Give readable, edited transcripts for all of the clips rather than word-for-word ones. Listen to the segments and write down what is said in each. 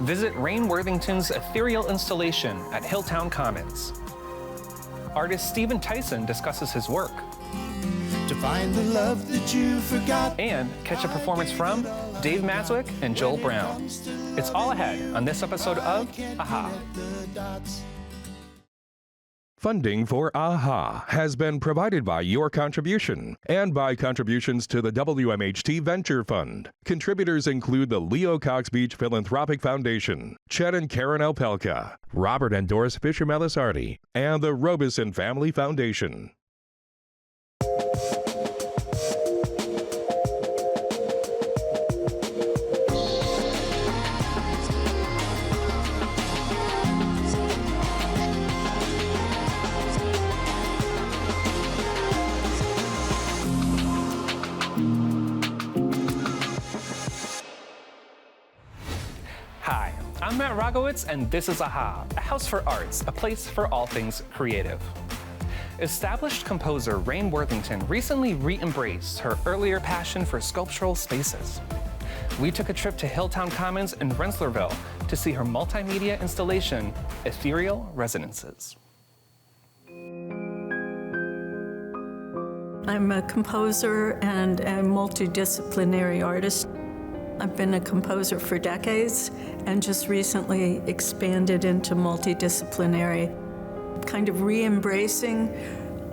Visit Rain Worthington's ethereal installation at Hilltown Commons. Artist Stephen Tyson discusses his work. To find the love that you forgot. And catch a performance from Dave Maswick and Joel Brown. It's all ahead on this episode of AHA. Funding for AHA has been provided by your contribution and by contributions to the WMHT Venture Fund. Contributors include the Leo Cox Beach Philanthropic Foundation, Chet and Karen Alpelka, Robert and Doris Fisher-Melisardi, and the Robeson Family Foundation. Hi, I'm Matt Rogowitz, and this is AHA, a house for arts, a place for all things creative. Established composer Rain Worthington recently re-embraced her earlier passion for sculptural spaces. We took a trip to Hilltown Commons in Rensselaerville to see her multimedia installation, Ethereal Resonances. I'm a composer and a multidisciplinary artist. I've been a composer for decades and just recently expanded into multidisciplinary, kind of re-embracing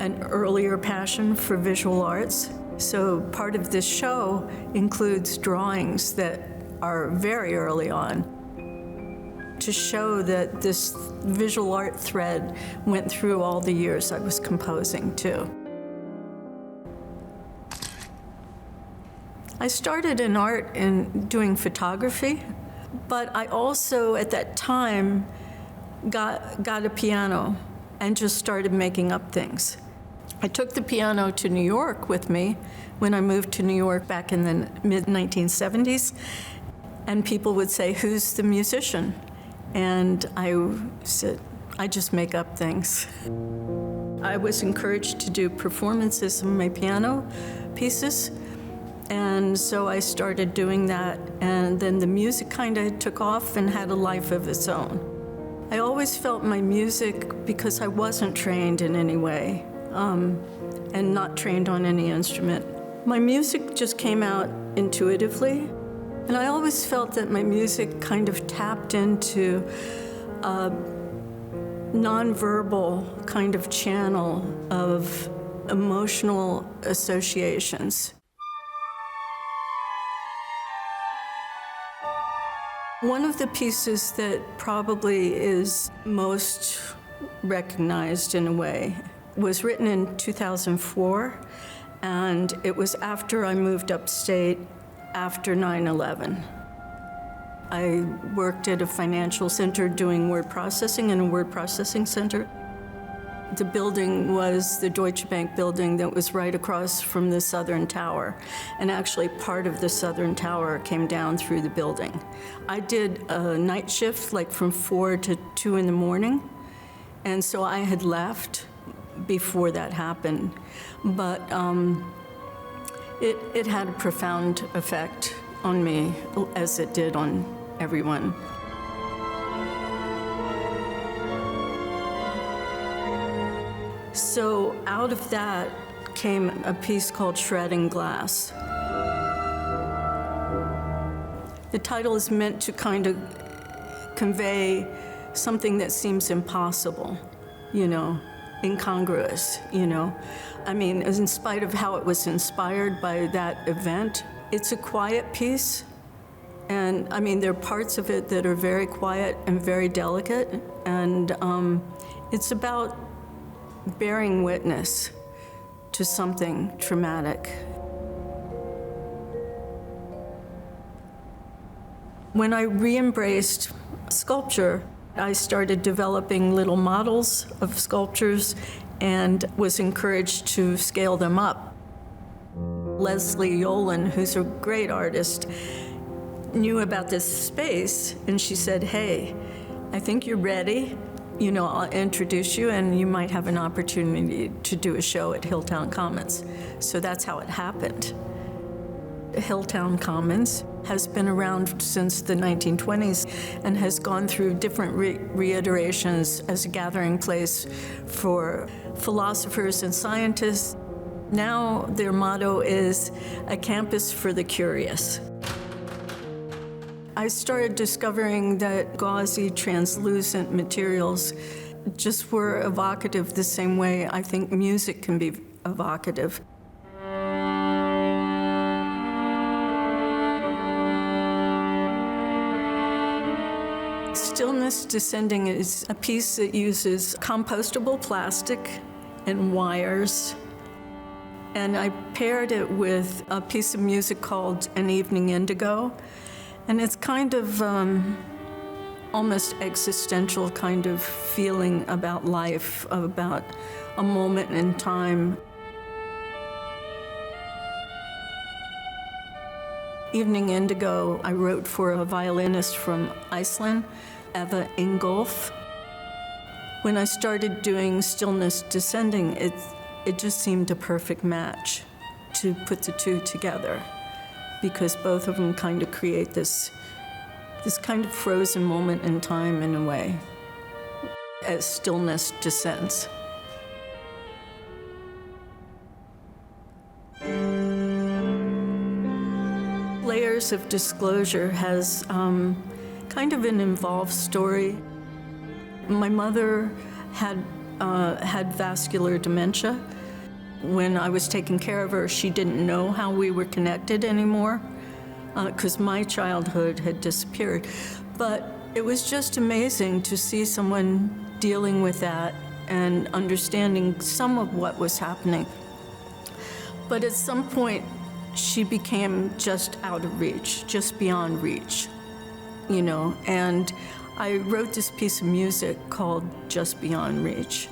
an earlier passion for visual arts. So part of this show includes drawings that are very early on to show that this visual art thread went through all the years I was composing too. I started in art in doing photography, but I also, at that time, got a piano and just started making up things. I took the piano to New York with me when I moved to New York back in the mid-1970s, and people would say, "Who's the musician?" And I said, "I just make up things." I was encouraged to do performances of my piano pieces. And so I started doing that, and then the music kind of took off and had a life of its own. I always felt my music, because I wasn't trained in any way, and not trained on any instrument, my music just came out intuitively, and I always felt that my music kind of tapped into a nonverbal kind of channel of emotional associations. One of the pieces that probably is most recognized in a way was written in 2004, and it was after I moved upstate after 9/11. I worked at a financial center doing word processing in a word processing center. The building was the Deutsche Bank building that was right across from the Southern Tower. And actually part of the Southern Tower came down through the building. I did a night shift, like from 4 to 2 in the morning. And so I had left before that happened. But it had a profound effect on me, as it did on everyone. So out of that came a piece called Shredding Glass. The title is meant to kind of convey something that seems impossible, incongruous, I mean, in spite of how it was inspired by that event, it's a quiet piece. And I mean, there are parts of it that are very quiet and very delicate. And it's about bearing witness to something traumatic. When I re-embraced sculpture, I started developing little models of sculptures and was encouraged to scale them up. Leslie Yolen, who's a great artist, knew about this space, and she said, "Hey, I think you're ready. I'll introduce you, and you might have an opportunity to do a show at Hilltown Commons." So that's how it happened. Hilltown Commons has been around since the 1920s and has gone through different reiterations as a gathering place for philosophers and scientists. Now their motto is a campus for the curious. I started discovering that gauzy, translucent materials just were evocative the same way I think music can be evocative. Stillness Descending is a piece that uses compostable plastic and wires. And I paired it with a piece of music called An Evening Indigo. And it's kind of almost existential kind of feeling about life, about a moment in time. Evening Indigo, I wrote for a violinist from Iceland, Eva Ingolf. When I started doing Stillness Descending, it just seemed a perfect match to put the two together, because both of them kind of create this kind of frozen moment in time in a way, as stillness descends. Layers of Disclosure has kind of an involved story. My mother had vascular dementia. When I was taking care of her, she didn't know how we were connected anymore, because my childhood had disappeared. But it was just amazing to see someone dealing with that and understanding some of what was happening. But at some point, she became just out of reach, just beyond reach, and I wrote this piece of music called Just Beyond Reach,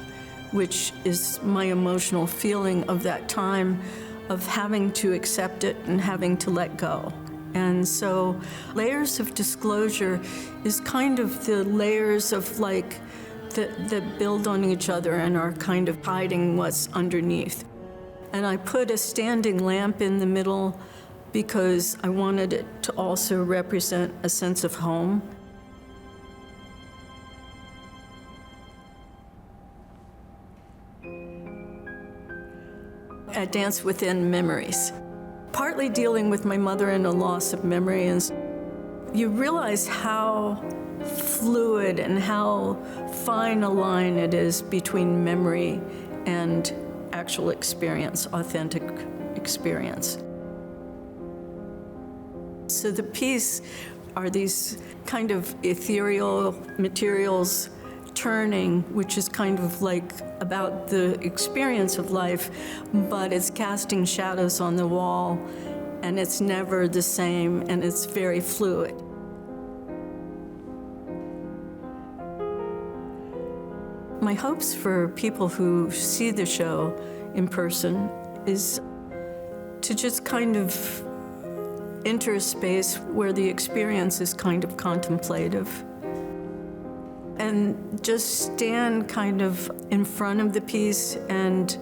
which is my emotional feeling of that time of having to accept it and having to let go. And so Layers of Disclosure is kind of the layers of that build on each other and are kind of hiding what's underneath. And I put a standing lamp in the middle because I wanted it to also represent a sense of home. I dance within memories, partly dealing with my mother and a loss of memory. And you realize how fluid and how fine a line it is between memory and actual experience, authentic experience. So the piece are these kind of ethereal materials turning, which is kind of like about the experience of life, but it's casting shadows on the wall, and it's never the same, and it's very fluid. My hopes for people who see the show in person is to just kind of enter a space where the experience is kind of contemplative and just stand kind of in front of the piece and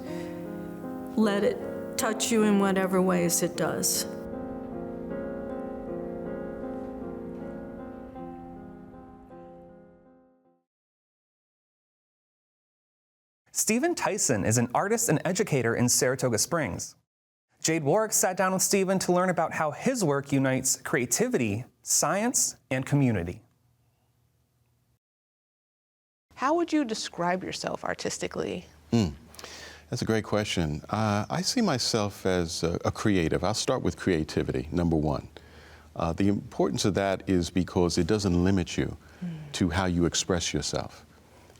let it touch you in whatever ways it does. Stephen Tyson is an artist and educator in Saratoga Springs. Jade Warwick sat down with Stephen to learn about how his work unites creativity, science, and community. How would you describe yourself artistically? That's a great question. I see myself as a creative. I'll start with creativity, number one. The importance of that is because it doesn't limit you to how you express yourself.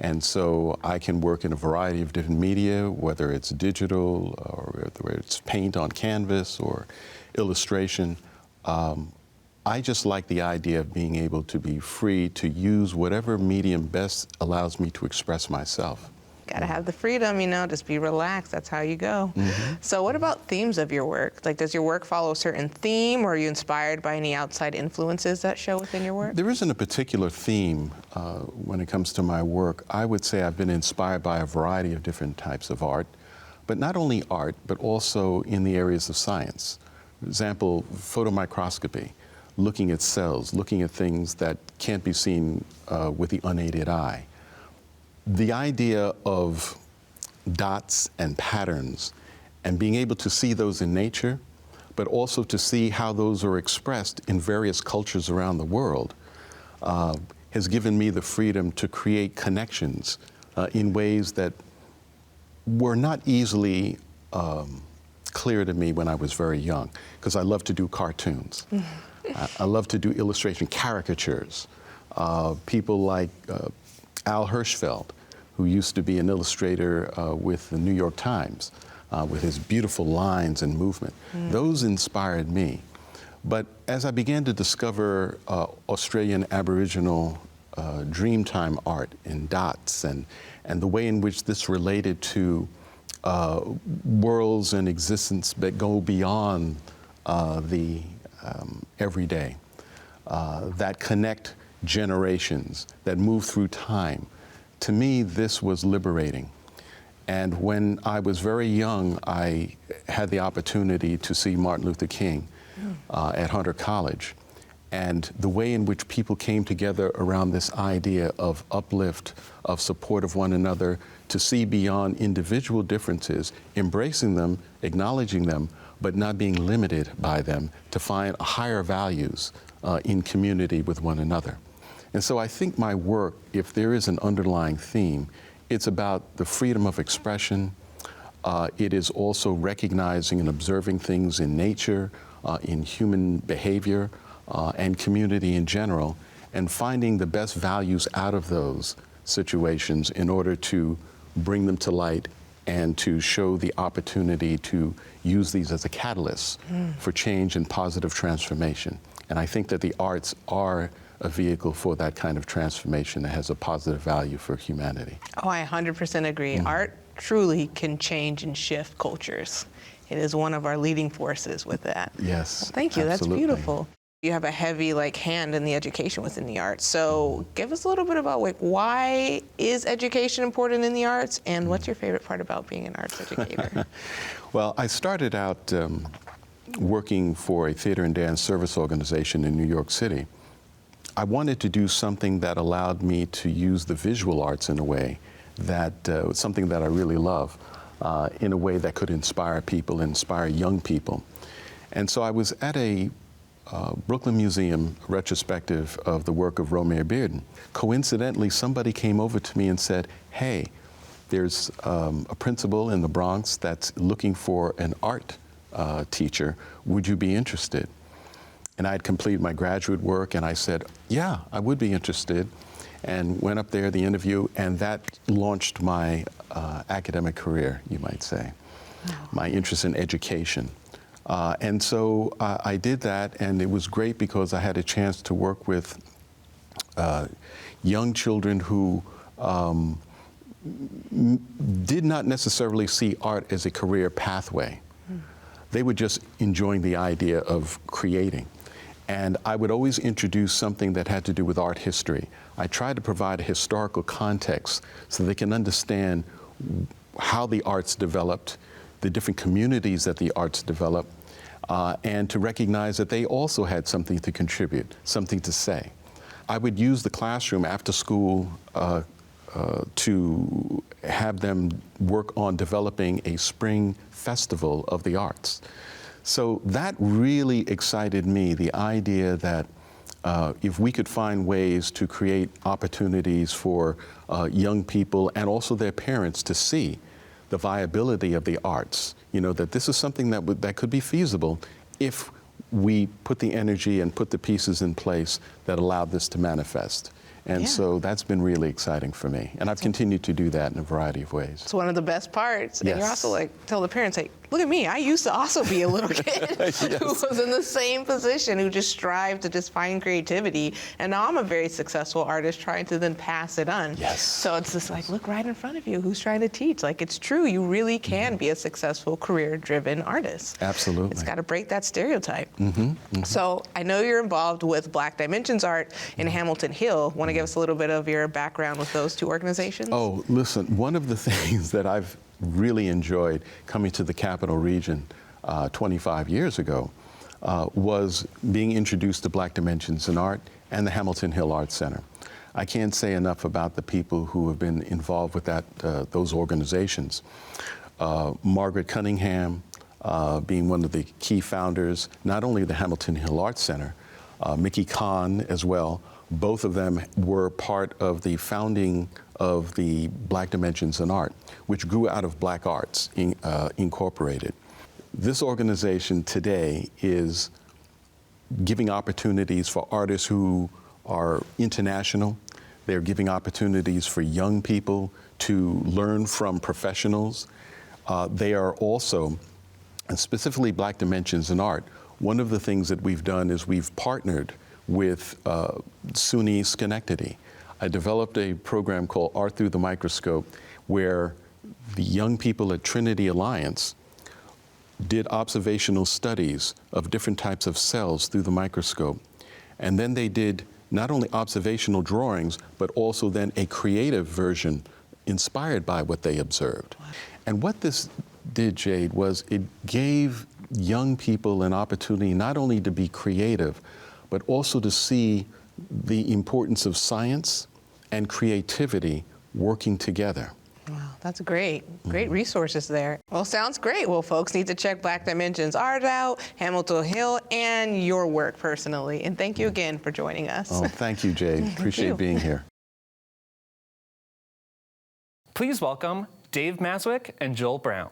And so I can work in a variety of different media, whether it's digital or whether it's paint on canvas or illustration. I just like the idea of being able to be free to use whatever medium best allows me to express myself. Gotta have the freedom, just be relaxed, that's how you go. So what about themes of your work? Like, does your work follow a certain theme, or are you inspired by any outside influences that show within your work? There isn't a particular theme when it comes to my work. I would say I've been inspired by a variety of different types of art, but not only art, but also in the areas of science. For example, photomicroscopy, looking at cells, looking at things that can't be seen with the unaided eye. The idea of dots and patterns and being able to see those in nature, but also to see how those are expressed in various cultures around the world, has given me the freedom to create connections in ways that were not easily clear to me when I was very young, because I love to do cartoons. I love to do illustration, caricatures. People like Al Hirschfeld, who used to be an illustrator with the New York Times, with his beautiful lines and movement. Those inspired me. But as I began to discover Australian Aboriginal Dreamtime art in dots and the way in which this related to worlds and existence that go beyond the everyday, that connect generations, that move through time. To me, this was liberating. And when I was very young, I had the opportunity to see Martin Luther King at Hunter College. And the way in which people came together around this idea of uplift, of support of one another, to see beyond individual differences, embracing them, acknowledging them, but not being limited by them, to find higher values in community with one another. And so I think my work, if there is an underlying theme, it's about the freedom of expression. It is also recognizing and observing things in nature, in human behavior, and community in general, and finding the best values out of those situations in order to bring them to light and to show the opportunity to use these as a catalyst for change and positive transformation. And I think that the arts are a vehicle for that kind of transformation that has a positive value for humanity. Oh, I 100% agree. Art truly can change and shift cultures. It is one of our leading forces with that. Yes. Well, thank you. Absolutely. That's beautiful. You have a heavy hand in the education within the arts. So give us a little bit about why is education important in the arts, and what's your favorite part about being an arts educator? Well, I started out working for a theater and dance service organization in New York City. I wanted to do something that allowed me to use the visual arts in a way that was something that I really love, in a way that could inspire people, inspire young people. And so I was at a Brooklyn Museum retrospective of the work of Romare Bearden. Coincidentally, somebody came over to me and said, hey, there's a principal in the Bronx that's looking for an art teacher. Would you be interested? And I had completed my graduate work, and I said, yeah, I would be interested, and went up there, the interview, and that launched my academic career, you might say, my interest in education. And so I did that, and it was great because I had a chance to work with young children who did not necessarily see art as a career pathway. They were just enjoying the idea of creating. And I would always introduce something that had to do with art history. I tried to provide a historical context so they can understand how the arts developed, the different communities that the arts developed, and to recognize that they also had something to contribute, something to say. I would use the classroom after school to have them work on developing a spring festival of the arts. So that really excited me, the idea that if we could find ways to create opportunities for young people and also their parents to see the viability of the arts, you know, that this is something that could be feasible if we put the energy and put the pieces in place that allowed this to manifest. And so that's been really exciting for me. And I've continued to do that in a variety of ways. It's one of the best parts. Yes. And you're also tell the parents, look at me, I used to also be a little kid who was in the same position, who just strived to just find creativity. And now I'm a very successful artist trying to then pass it on. Yes. So it's just look right in front of you, who's trying to teach. It's true, you really can be a successful career-driven artist. Absolutely. It's got to break that stereotype. So I know you're involved with Black Dimensions Art in Hamilton Hill. Want to give us a little bit of your background with those two organizations? Oh, listen, one of the things that I've really enjoyed coming to the Capital Region 25 years ago was being introduced to Black Dimensions in Art and the Hamilton Hill Arts Center. I can't say enough about the people who have been involved with those organizations. Margaret Cunningham being one of the key founders, not only the Hamilton Hill Arts Center, Mickey Kahn as well. Both of them were part of the founding of the Black Dimensions in Art, which grew out of Black Arts Incorporated. This organization today is giving opportunities for artists who are international. They're giving opportunities for young people to learn from professionals. They are also, and specifically Black Dimensions in Art, one of the things that we've done is we've partnered with SUNY Schenectady. I developed a program called Art Through the Microscope, where the young people at Trinity Alliance did observational studies of different types of cells through the microscope. And then they did not only observational drawings, but also then a creative version inspired by what they observed. And what this did, Jade, was it gave young people an opportunity not only to be creative, but also to see the importance of science and creativity working together. Wow, that's great. Great resources there. Well, sounds great. Well, folks need to check Black Dimensions Art out, Hamilton Hill, and your work personally. And thank you again for joining us. Oh, thank you, Jade. Appreciate being here. Please welcome Dave Maswick and Joel Brown.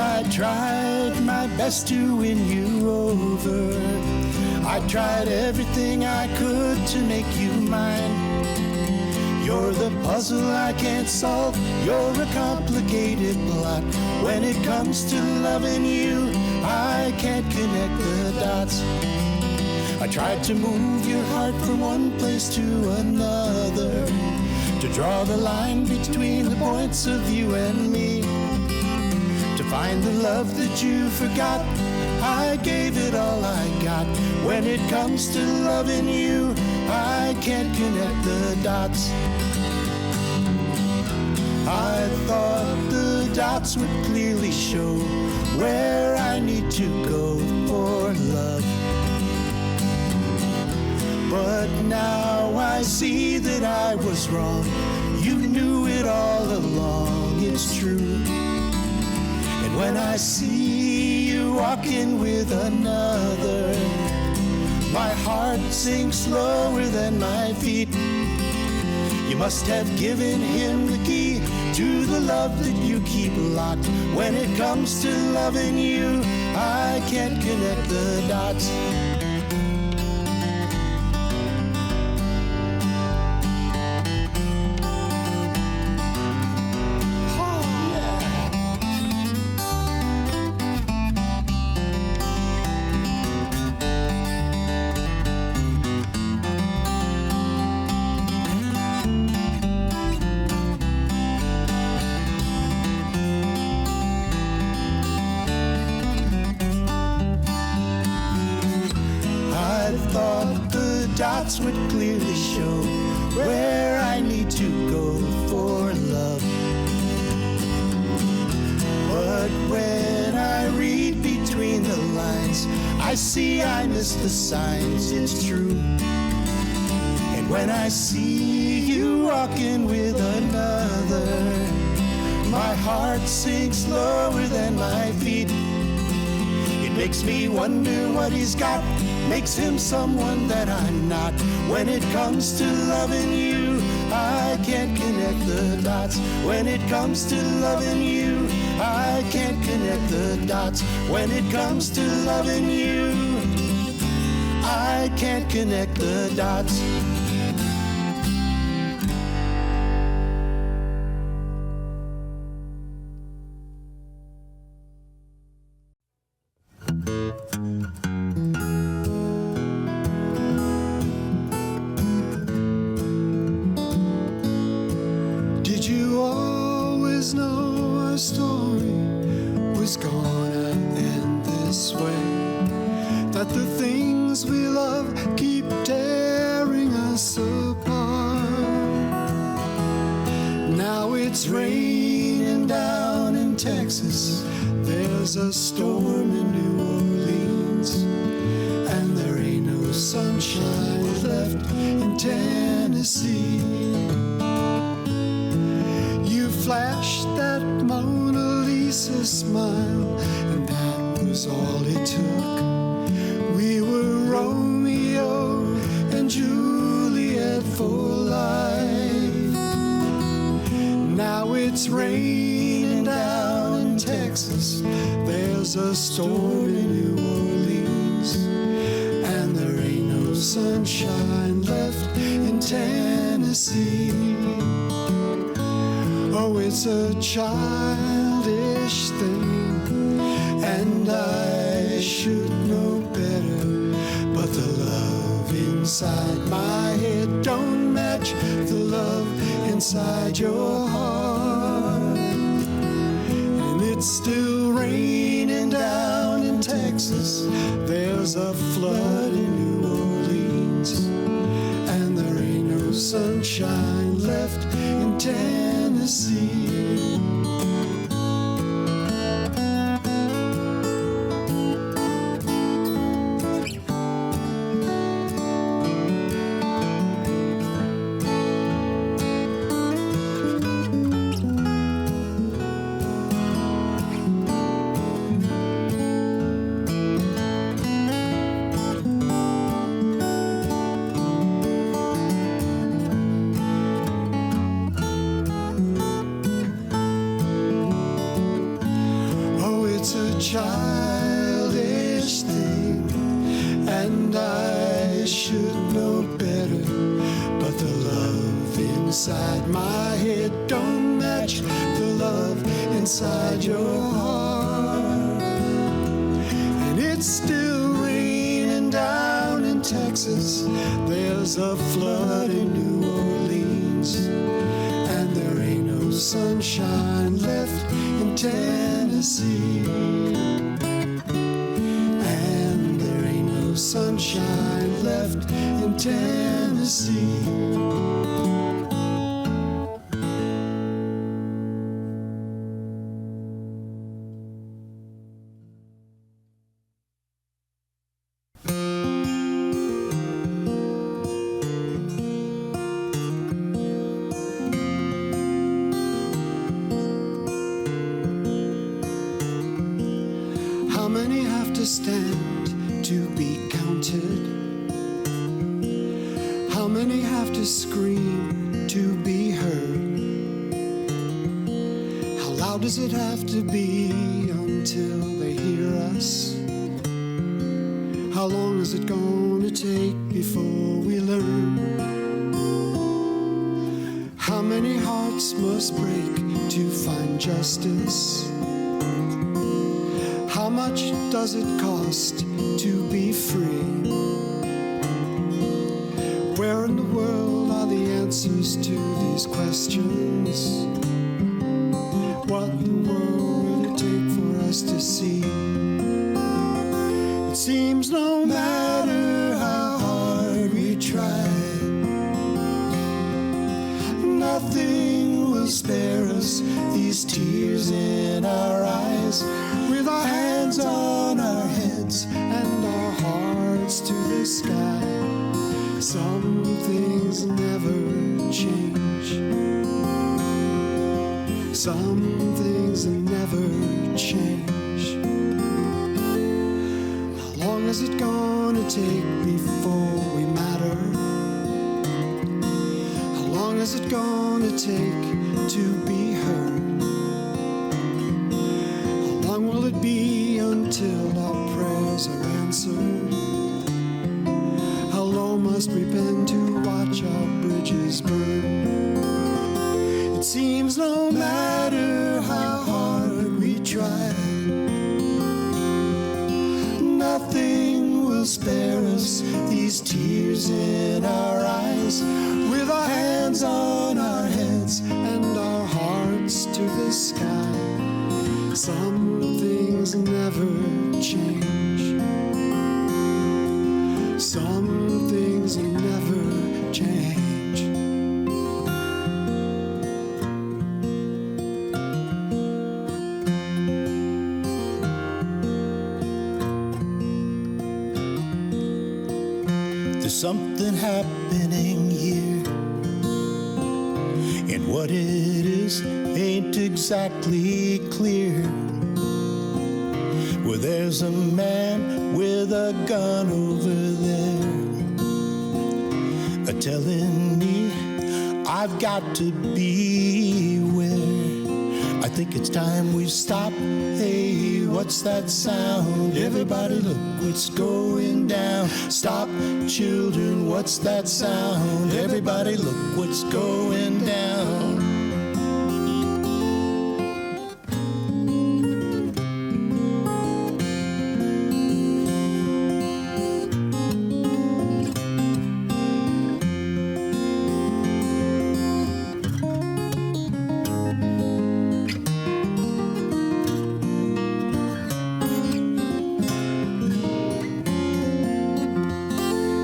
I tried my best to win you over. I tried everything I could to make you mine. You're the puzzle I can't solve. You're a complicated plot. When it comes to loving you, I can't connect the dots. I tried to move your heart from one place to another, to draw the line between the points of you and me. To find the love that you forgot, I gave it all I got. When it comes to loving you, I can't connect the dots. I thought the dots would clearly show where I need to go for love. But now I see that I was wrong. You knew it all along, it's true. And when I see you walking with another, my heart sinks lower than my feet. You must have given him the key to the love that you keep locked. When it comes to loving you, I can't connect the dots. Dots would clearly show where I need to go for love. But when I read between the lines, I see I missed the signs, it's true. And when I see you walking with another, my heart sinks lower than my feet. It makes me wonder what he's got, makes him someone that I'm not. When it comes to loving you, I can't connect the dots. When it comes to loving you, I can't connect the dots. When it comes to loving you, I can't connect the dots. Texas, there's a storm in New Orleans, and there ain't no sunshine left in Tennessee. You flashed that Mona Lisa smile, and that was all it took. We were Romeo and Juliet for life. Now it's raining down in Texas, there's a storm in New Orleans, and there ain't no sunshine left in Tennessee. Oh, it's a childish thing, and I should know better, but the love inside my head don't match the love inside your heart. And it's still raining down in Texas, there's a flood in New Orleans, and there ain't no sunshine left in Tennessee. Childish thing, and I should know better, but the love inside my head don't match the love inside your heart. And it's still raining down in Texas, there's a flood in New Orleans, and there ain't no sunshine left in Tennessee. Sunshine left in Tennessee. How many have to stand to be counted? How many have to scream to be heard? How loud does it have to be until they hear us? How long is it gonna take before we learn? How many hearts must break to find justice? How much does it cost to be free? Where in the world are the answers to these questions? What in the world will it take for us to see? It seems no matter how hard we try, nothing will spare us these tears in our eyes. With our hands on our heads and our hearts to the sky, some things never change. Some things never change. How long is it gonna take before we matter? How long is it gonna take to be heard? How long will it be until our prayers are answered? How low must we bend to watch our bridges burn? It seems no matter how hard we try, nothing will spare us these tears in our eyes. With our hands on our heads and our hearts to the sky, some things never change. Some things never change. There's something happening here, and what it is ain't exactly clear. Well, there's a man with a gun over there, telling me I've got to beware. I think it's time we stop. Hey, what's that sound? Everybody look what's going down. Stop, children, what's that sound? Everybody look what's going down.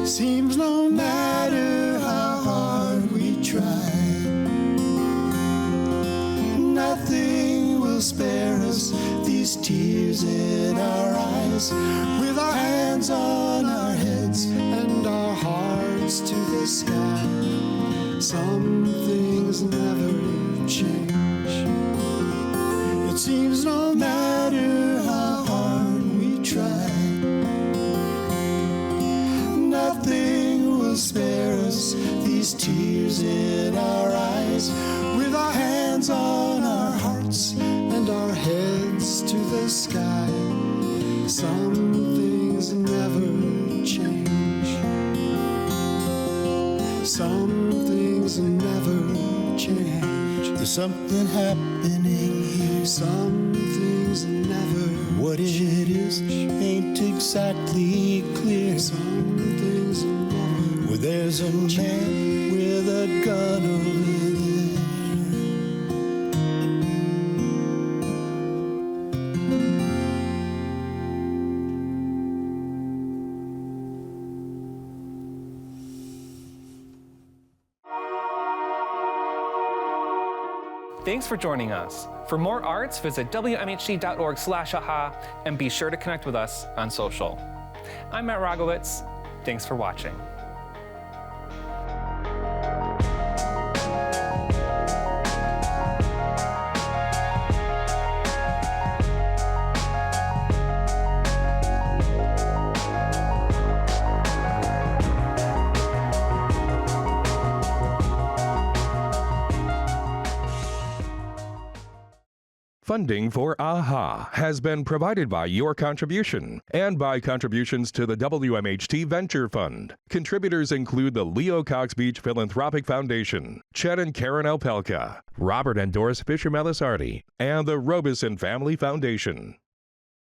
Seems no matter how hard we try, nothing will spare us these tears in our eyes. With our hands on our heads and our hearts to the sky, some things never change. It seems no matter how hard we try, nothing will spare us these tears in our eyes. With our hands on our hearts and our heads to the sky, some things never change. Some things never change. There's something happening here. Some things never. What it is ain't exactly clear. Some things never. Well, there's a man with a gun over Thanks for joining us. For more arts, visit WMHT.org/AHA and be sure to connect with us on social. I'm Matt Rogowitz. Thanks for watching. Funding for AHA has been provided by your contribution and by contributions to the WMHT Venture Fund. Contributors include the Leo Cox Beach Philanthropic Foundation, Chet and Karen Alpelka, Robert and Doris Fisher-Melisardi, and the Robeson Family Foundation.